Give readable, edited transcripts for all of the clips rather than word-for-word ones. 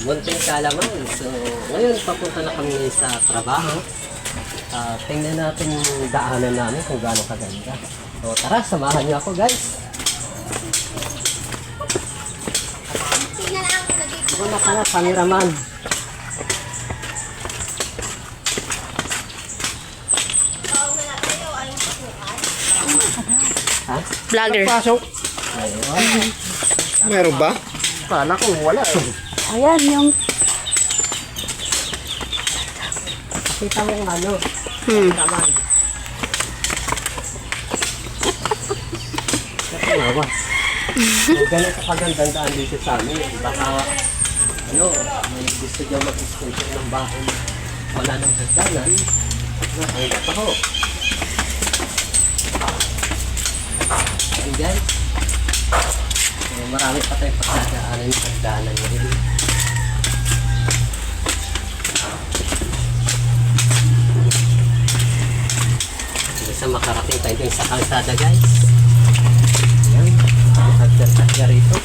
Munting Kalaman. So, ngayon papunta na kami sa trabaho. Tingnan natin yung daanan namin kung gaano kaganda. So, tara, samahan niyo ako, guys. Ako na pala, cameraman. Ha? Vlogger. Pasok. Ayun. Meron ba? Kala ko wala eh. Ayan yung... Kita mo yung ano. Naman. Napawawas. Kung ganito kagandang daan dito sa amin, baka ano, may gusto niya mag-extension ng bahay. Wala nang hagdanan. Nakahilap ako. Ayun guys. So, marami pa tayong pagdadaanan ng hagdanan ngayon. Sa makarating tayo din sa kalsada guys. Ayan, hagdan-hagdan rito.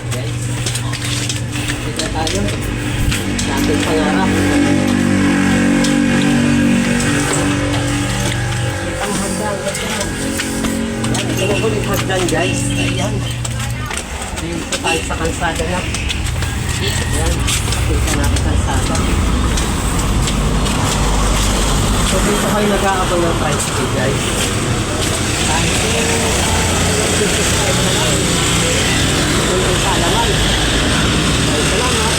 Guys, kita tayo sa ating pangarap. Itang hagdan. Ito na ulit hagdan guys. Ayan. Dito tayo sa kalsada na. Ayan. Pakita natin kalsada. So dito kayo nag-aabang ng tricycle guys. Kahit yung 55 na lang. Ito yung Kalaman. Ay salamat.